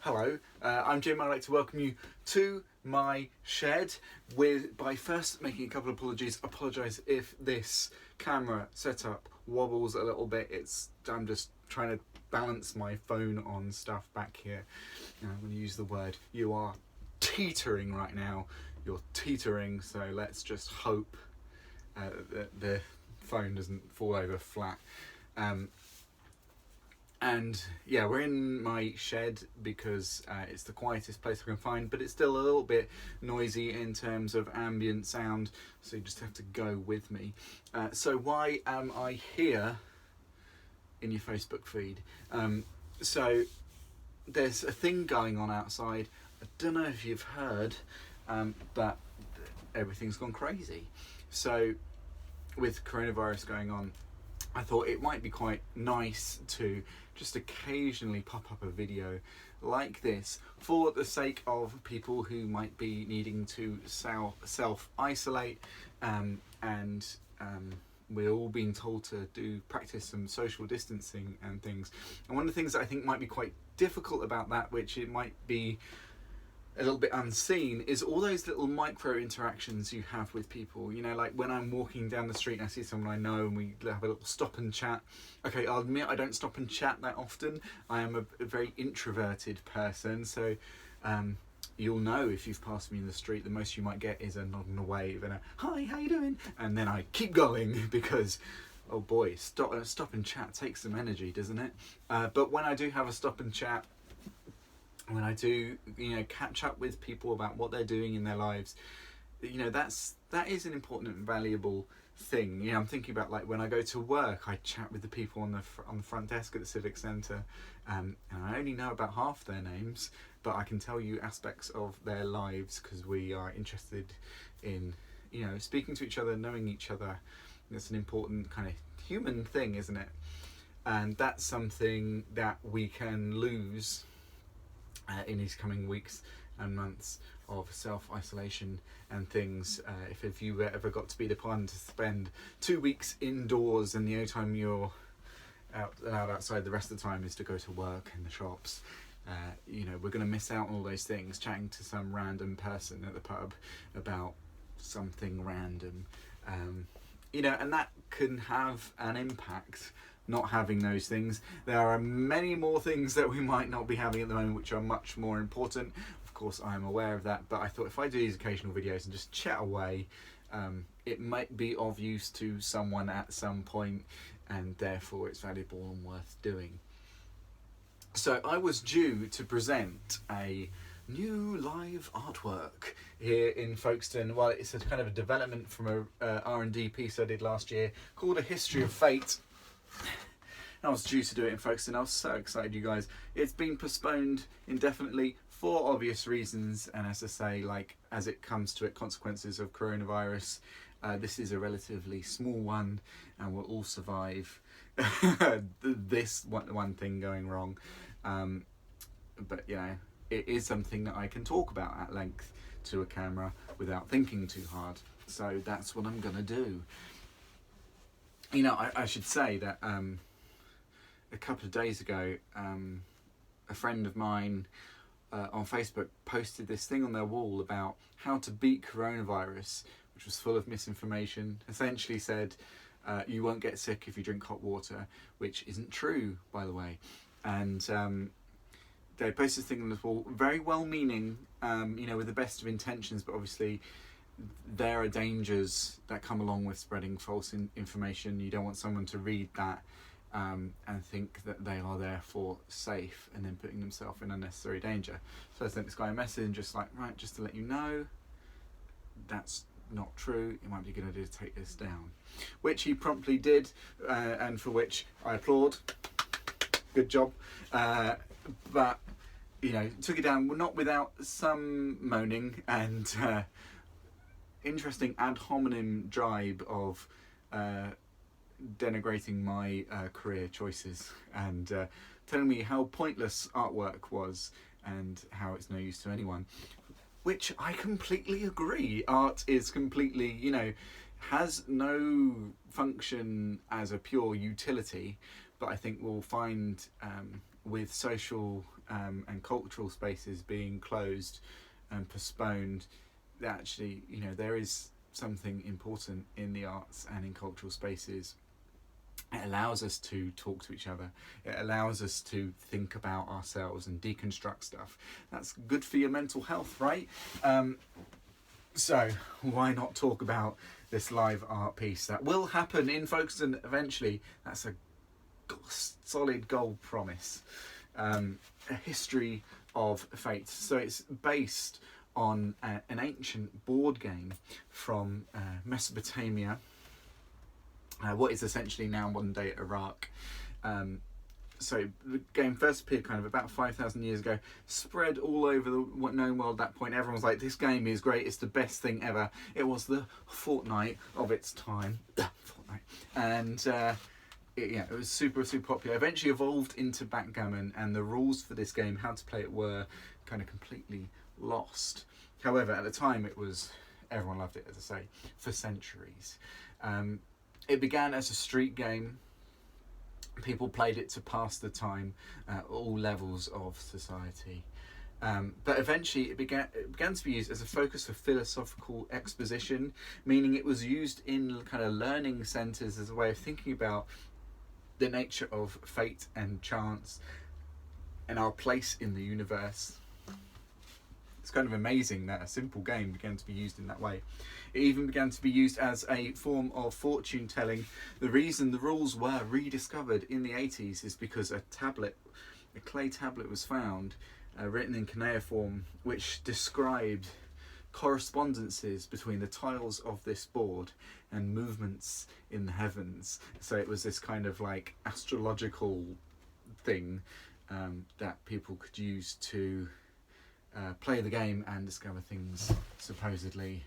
Hello, I'm Jim. I'd like to welcome you to my shed by first making a couple of apologies. Apologise if this camera setup wobbles a little bit. I'm just trying to balance my phone on stuff back here. I'm going to use the word, you are teetering right now. You're teetering, so let's just hope that the phone doesn't fall over flat. And yeah, we're in my shed because it's the quietest place I can find, but it's still a little bit noisy in terms of ambient sound, so you just have to go with me. So why am I here in your Facebook feed? So there's a thing going on outside. I don't know if you've heard, but everything's gone crazy. So with coronavirus going on, I thought it might be quite nice to just occasionally pop up a video like this for the sake of people who might be needing to self-isolate, and we're all being told to practice some social distancing and things. And one of the things that I think might be quite difficult about that, which it might be a little bit unseen, is all those little micro interactions you have with people. You know, like when I'm walking down the street and I see someone I know and we have a little stop and chat. Okay, I'll admit I don't stop and chat that often. I am a very introverted person, so you'll know if you've passed me in the street, the most you might get is a nod and a wave and a hi, how you doing? And then I keep going because, oh boy, stop and chat takes some energy, doesn't it? But when I do have a stop and chat, when I do, catch up with people about what they're doing in their lives, that is an important and valuable thing. I'm thinking about, like, when I go to work, I chat with the people on the front desk at the Civic Centre, and I only know about half their names, but I can tell you aspects of their lives because we are interested in, speaking to each other, knowing each other. That's an important kind of human thing, isn't it? And that's something that we can lose in these coming weeks and months of self-isolation and things. If you ever got to be the one to spend 2 weeks indoors and the only time you're allowed outside the rest of the time is to go to work in the shops, we're going to miss out on all those things, chatting to some random person at the pub about something random, and that can have an impact. Not having those things, there are many more things that we might not be having at the moment which are much more important. Of course, I am aware of that, but I thought if I do these occasional videos and just chat away, it might be of use to someone at some point, and therefore it's valuable and worth doing. So I was due to present a new live artwork here in Folkestone. Well, it's a kind of a development from a R&D piece I did last year called A History of Fate. I was due to do it in Folkestone. I was so excited, you guys. It's been postponed indefinitely for obvious reasons, and as I say, as it comes to it, consequences of coronavirus, this is a relatively small one and we'll all survive this one thing going wrong, but it is something that I can talk about at length to a camera without thinking too hard, so that's what I'm gonna do. I should say that a couple of days ago, a friend of mine on Facebook posted this thing on their wall about how to beat coronavirus, which was full of misinformation. Essentially said, you won't get sick if you drink hot water, which isn't true, by the way. And they posted this thing on the wall, very well-meaning, with the best of intentions, but obviously there are dangers that come along with spreading false information. You don't want someone to read that and think that they are therefore safe and then putting themselves in unnecessary danger. So I sent this guy a message just to let you know that's not true. It might be a good idea to take this down, which he promptly did, and for which I applaud. Good job. But took it down, not without some moaning and interesting ad hominem jibe of denigrating my career choices and telling me how pointless artwork was and how it's no use to anyone, which I completely agree. Art is completely, has no function as a pure utility, but I think we'll find with social and cultural spaces being closed and postponed, actually, you know, there is something important in the arts and in cultural spaces. It allows us to talk to each other. It allows us to think about ourselves and deconstruct stuff. That's good for your mental health, right? So why not talk about this live art piece that will happen in Folkestone eventually? That's a solid gold promise. A history of fate. So it's based on an ancient board game from Mesopotamia, what is essentially now modern day Iraq. So the game first appeared kind of about 5,000 years ago, spread all over the known world at that point. Everyone was like, this game is great, it's the best thing ever. It was the Fortnite of its time. Fortnite. And it was super popular. Eventually evolved into backgammon, and the rules for this game, how to play it, were kind of completely lost. However, at the time everyone loved it, as I say, for centuries. It began as a street game. People played it to pass the time at all levels of society. But eventually it began to be used as a focus for philosophical exposition, meaning it was used in kind of learning centres as a way of thinking about the nature of fate and chance and our place in the universe. It's kind of amazing that a simple game began to be used in that way. It even began to be used as a form of fortune telling. The reason the rules were rediscovered in the 80s is because a clay tablet was found, written in cuneiform, which described correspondences between the tiles of this board and movements in the heavens. So it was this kind of like astrological thing that people could use to play the game and discover things supposedly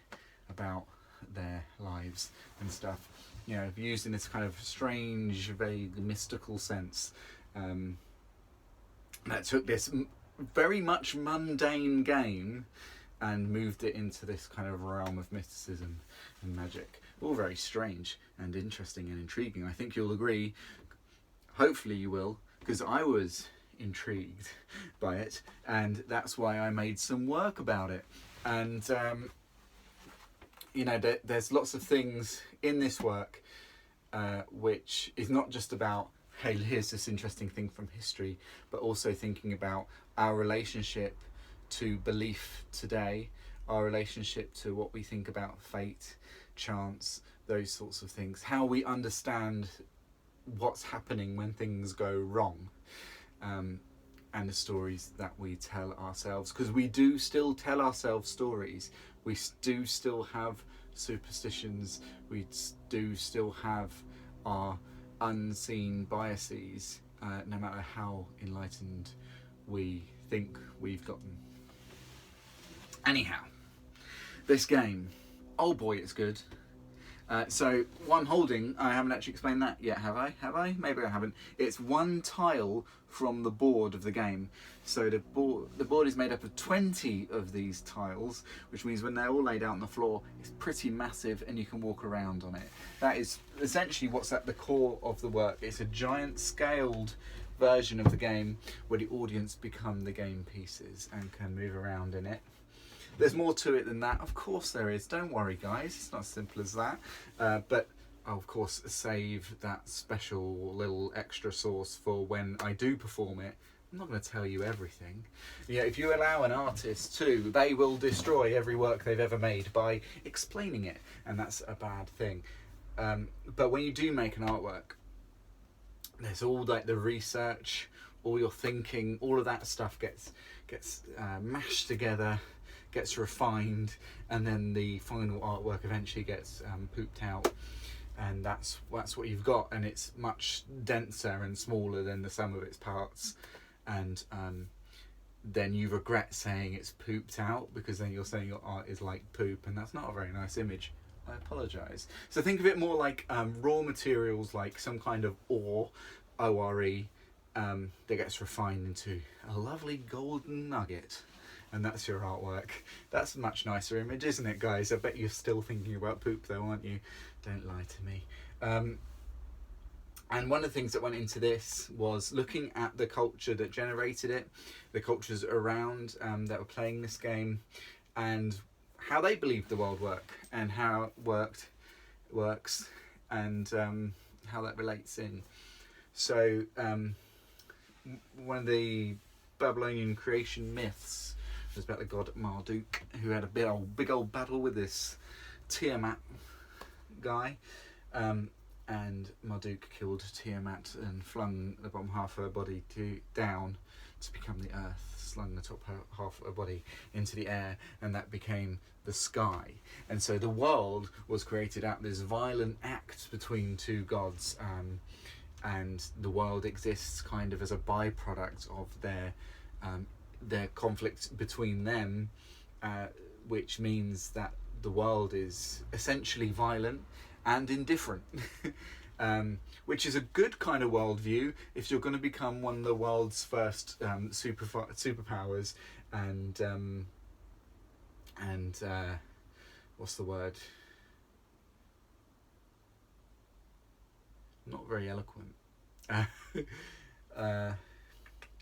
about their lives and stuff. You know, used in this kind of strange, vague, mystical sense. That took this very much mundane game and moved it into this kind of realm of mysticism and magic. All very strange and interesting and intriguing. I think you'll agree. Hopefully you will, because I was intrigued by it, and that's why I made some work about it. And there's lots of things in this work which is not just about, hey, here's this interesting thing from history, but also thinking about our relationship to belief today, our relationship to what we think about fate, chance, those sorts of things, how we understand what's happening when things go wrong. And the stories that we tell ourselves, because we do still tell ourselves stories. We do still have superstitions. We do still have our unseen biases, no matter how enlightened we think we've gotten. Anyhow, this game, oh boy, it's good. So what I'm holding, I haven't actually explained that yet, have I? Maybe I haven't. It's one tile from the board of the game. So the board is made up of 20 of these tiles, which means when they're all laid out on the floor, it's pretty massive and you can walk around on it. That is essentially what's at the core of the work. It's a giant scaled version of the game where the audience become the game pieces and can move around in it. There's more to it than that, of course there is. Don't worry, guys, it's not as simple as that. But I'll, of course, save that special little extra sauce for when I do perform it. I'm not going to tell you everything. Yeah, if you allow an artist to, they will destroy every work they've ever made by explaining it, and that's a bad thing. But when you do make an artwork, there's all like the research, all your thinking, all of that stuff gets mashed together, gets refined, and then the final artwork eventually gets pooped out, and that's what you've got, and it's much denser and smaller than the sum of its parts, and then you regret saying it's pooped out, because then you're saying your art is like poop, and that's not a very nice image. I apologise. So think of it more like raw materials, like some kind of ore, O-R-E, that gets refined into a lovely golden nugget. And that's your artwork. That's a much nicer image, isn't it, guys? I bet you're still thinking about poop though, aren't you? Don't lie to me. And one of the things that went into this was looking at the culture that generated it, the cultures around that were playing this game, and how they believed the world and how it works, and how that relates in. So one of the Babylonian creation myths was about the god Marduk, who had a big old battle with this Tiamat guy. And Marduk killed Tiamat and flung the bottom half of her body down to become the earth, slung the top half of her body into the air, and that became the sky. And so the world was created out of this violent act between two gods, and the world exists kind of as a byproduct of their conflict between them, which means that the world is essentially violent and indifferent, which is a good kind of worldview if you're going to become one of the world's first superpowers, and what's the word? Not very eloquent.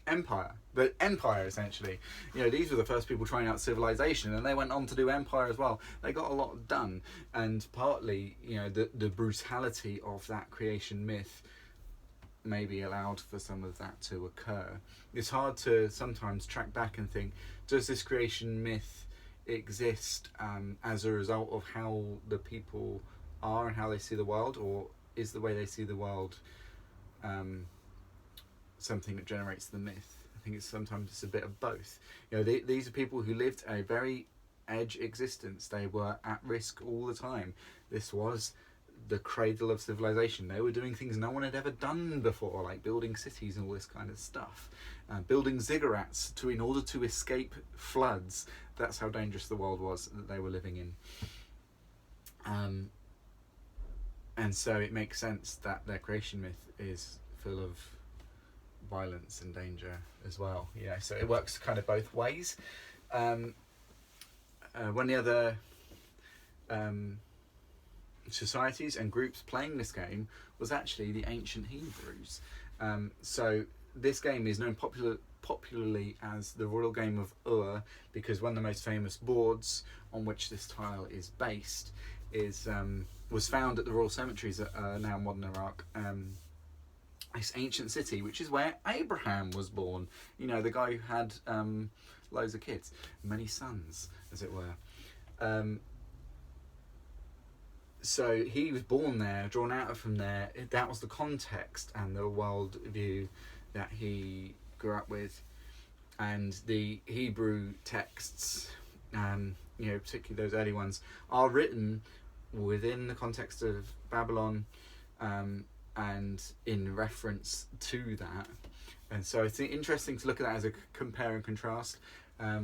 Empire, but empire essentially. These were the first people trying out civilization, and they went on to do empire as well. They got a lot done, and partly, the brutality of that creation myth maybe allowed for some of that to occur. It's hard to sometimes track back and think, does this creation myth exist as a result of how the people are and how they see the world, or is the way they see the world something that generates the myth? I think sometimes it's a bit of both. These are people who lived a very edge existence. They were at risk all the time. This was the cradle of civilization. They were doing things no one had ever done before, like building cities and all this kind of stuff, building ziggurats in order to escape floods. That's how dangerous the world was that they were living in. And so it makes sense that their creation myth is full of violence and danger as well. So it works kind of both ways. One of the other societies and groups playing this game was actually the ancient Hebrews. So this game is known popularly as the Royal Game of Ur, because one of the most famous boards on which this tile is based was found at the Royal Cemeteries at now modern Iraq. This ancient city, which is where Abraham was born. The guy who had loads of kids, many sons, as it were. So he was born there, drawn out from there. That was the context and the world view that he grew up with. And the Hebrew texts, particularly those early ones, are written within the context of Babylon, and in reference to that. And so it's interesting to look at that as a compare and contrast. I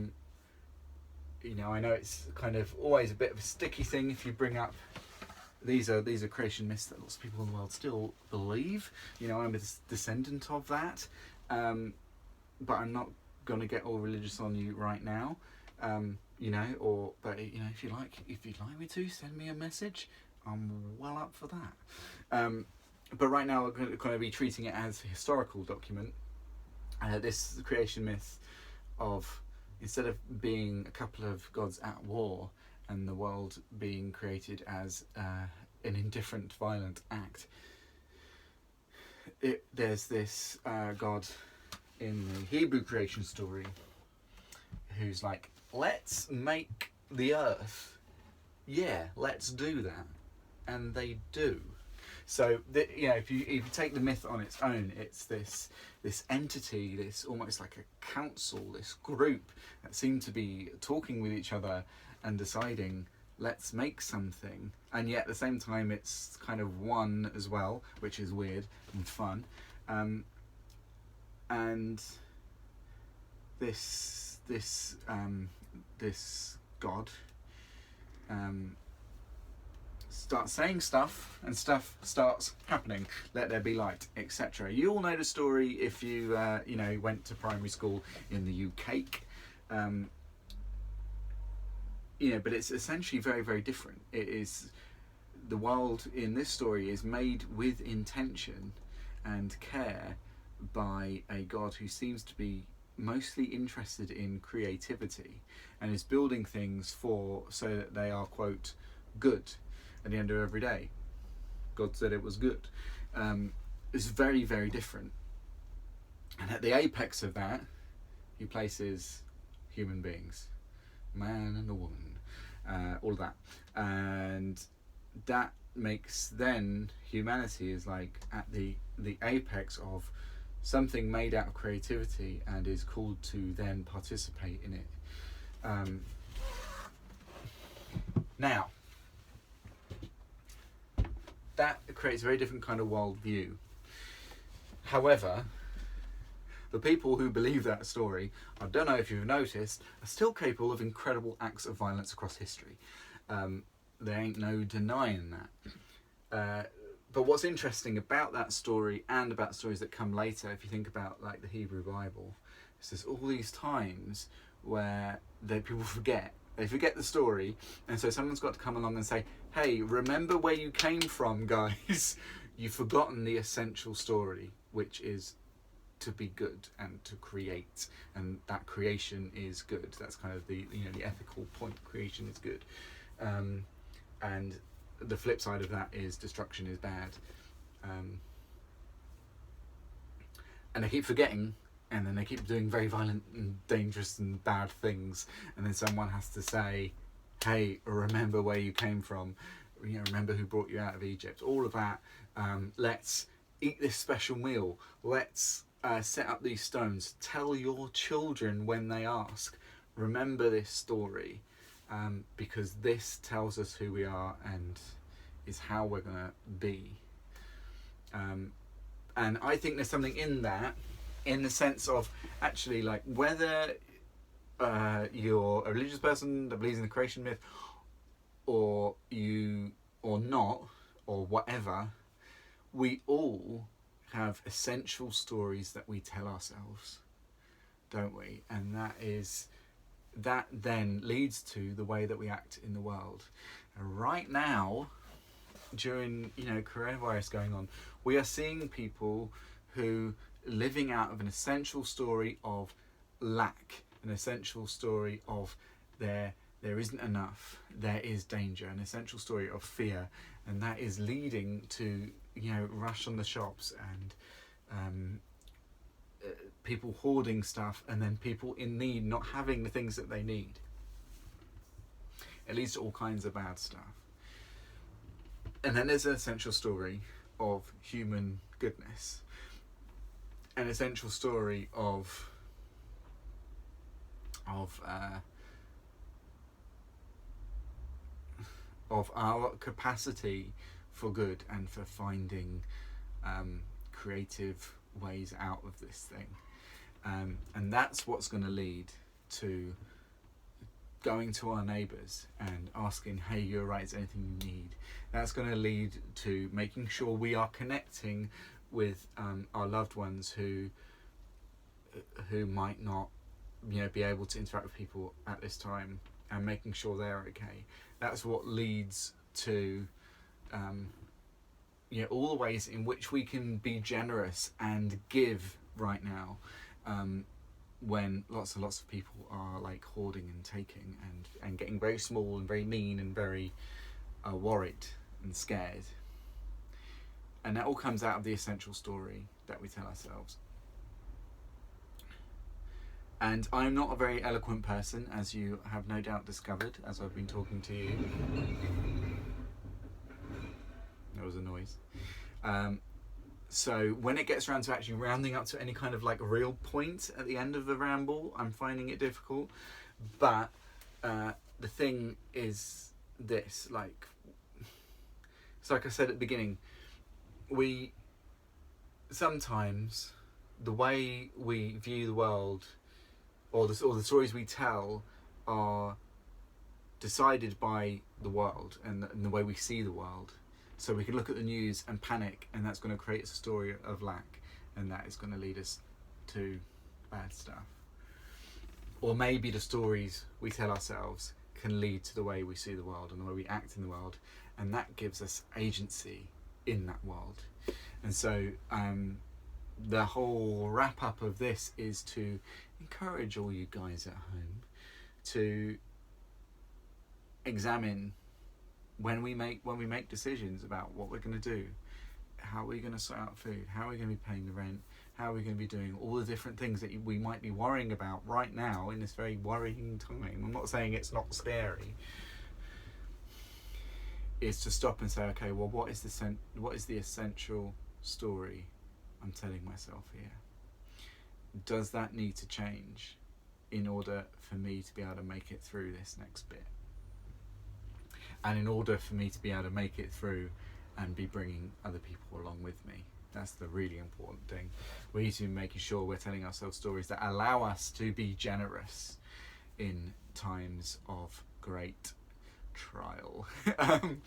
know it's kind of always a bit of a sticky thing if you bring up these are creation myths that lots of people in the world still believe. I'm a descendant of that, but I'm not going to get all religious on you right now. But if you'd like me to, send me a message. I'm well up for that. But right now we're going to be treating it as a historical document. This creation myth of, instead of being a couple of gods at war and the world being created as an indifferent, violent act, there's this god in the Hebrew creation story who's like, let's make the earth. Yeah, let's do that. And they do. So if you take the myth on its own, it's this entity, this almost like a council, this group that seem to be talking with each other and deciding, let's make something. And yet at the same time, it's kind of one as well, which is weird and fun. And this god starts saying stuff, and stuff starts happening. Let there be light, etc. You all know the story if you went to primary school in the UK. But it's essentially very, very different. It is, the world in this story is made with intention, and care by a God who seems to be mostly interested in creativity and is building things so that they are, quote, good at the end of every day. God said it was good. Is very, very different. And at the apex of that, he places human beings, man and a woman, all of that. And that makes then humanity is like at the apex of something made out of creativity and is called to then participate in it. Now, that creates a very different kind of worldview. However, the people who believe that story, I don't know if you've noticed, are still capable of incredible acts of violence across history. There ain't no denying that. But what's interesting about that story and about stories that come later, if you think about like the Hebrew Bible, is there's all these times where people forget. They forget the story, and so someone's got to come along and say, hey, remember where you came from, guys. You've forgotten the essential story, which is to be good and to create, and that creation is good. That's kind of the ethical point. Creation is good, and the flip side of that is destruction is bad. And they keep forgetting, and then they keep doing very violent and dangerous and bad things, and then someone has to say, hey, remember where you came from, remember who brought you out of Egypt, all of that. Let's eat this special meal, let's set up these stones, tell your children when they ask, remember this story, because this tells us who we are and is how we're going to be. And I think there's something in that, in the sense of actually, like, whether you're a religious person that believes in the creation myth, or not, or whatever, we all have essential stories that we tell ourselves, don't we? And that then leads to the way that we act in the world. And right now, during coronavirus going on, we are seeing people who living out of an essential story of lack, an essential story of there isn't enough, there is danger, an essential story of fear, and that is leading to rush on the shops and people hoarding stuff, and then people in need not having the things that they need. It leads to all kinds of bad stuff. And then there's an essential story of human goodness, an essential story of our capacity for good and for finding creative ways out of this thing. And that's what's going to lead to going to our neighbours and asking, hey, you're right, is there anything you need? That's going to lead to making sure we are connecting with our loved ones who might not be able to interact with people at this time, and making sure they're okay. That's what leads to all the ways in which we can be generous and give right now, when lots of people are like hoarding and taking and getting very small and very mean and very worried and scared. And that all comes out of the essential story that we tell ourselves. And I'm not a very eloquent person, as you have no doubt discovered as I've been talking to you. There was a noise. So when it gets around to actually rounding up to any kind of like real point at the end of the ramble, I'm finding it difficult. But the thing is this, like, it's like I said at the beginning, we sometimes, the way we view the world, or the stories we tell, are decided by the world and the way we see the world. So we can look at the news and panic, and that's going to create a story of lack, and that is going to lead us to bad stuff. Or maybe the stories we tell ourselves can lead to the way we see the world and the way we act in the world, and that gives us agency in that world. And so the whole wrap up of this is to encourage all you guys at home to examine when we make decisions about what we're going to do, how we're going to sort out food, how we're going to be paying the rent, how we're going to be doing all the different things that we might be worrying about right now in this very worrying time. I'm not saying it's not scary. Is to stop and say, okay, well, what is the essential story I'm telling myself here? Does that need to change in order for me to be able to make it through this next bit? And in order for me to be able to make it through and be bringing other people along with me. That's the really important thing. We need to be making sure we're telling ourselves stories that allow us to be generous in times of great trial. I'm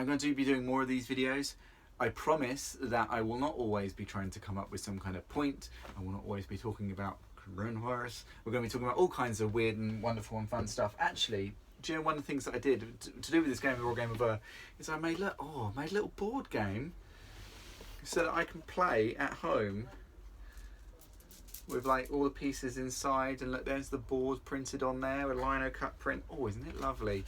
going to be doing more of these videos. I promise that I will not always be trying to come up with some kind of point. I will not always be talking about coronavirus. We're going to be talking about all kinds of weird and wonderful and fun stuff. Actually, do you know one of the things that I did to do with this game, the Royal Game of Ur, is I made a little board game so that I can play at home with like all the pieces inside, and look, there's the board printed on there, a lino cut print. Oh, isn't it lovely?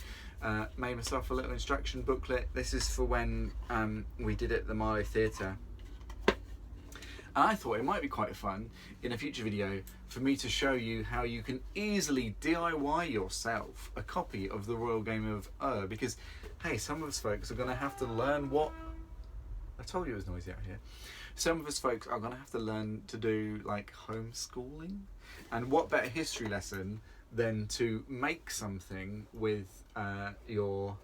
Made myself a little instruction booklet. This is for when we did it at the Marlow Theatre. And I thought it might be quite fun in a future video for me to show you how you can easily DIY yourself a copy of the Royal Game of Ur, because hey, some of us folks are going to have to learn what... I told you it was noisy out here. Some of us folks are going to have to learn to do like homeschooling, and what better history lesson than to make something with your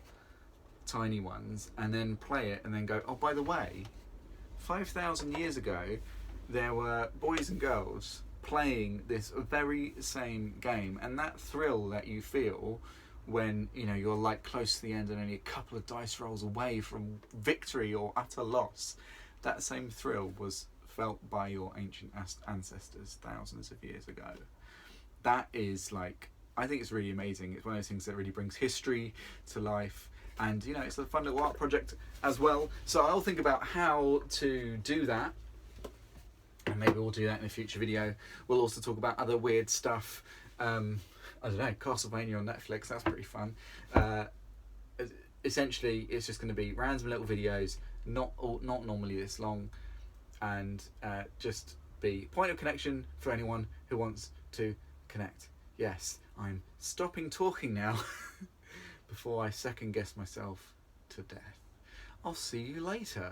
tiny ones and then play it and then go, oh, by the way, 5,000 years ago there were boys and girls playing this very same game, and that thrill that you feel when you're like close to the end and only a couple of dice rolls away from victory or utter loss, that same thrill was felt by your ancient ancestors thousands of years ago. That is like, I think it's really amazing. It's one of those things that really brings history to life, and it's a fun little art project as well. So I'll think about how to do that, and maybe we'll do that in a future video. We'll also talk about other weird stuff. I don't know, Castlevania on Netflix, that's pretty fun. Essentially, it's just going to be random little videos, not normally this long, and just be point of connection for anyone who wants to connect. Yes, I'm stopping talking now before I second guess myself to death. I'll see you later.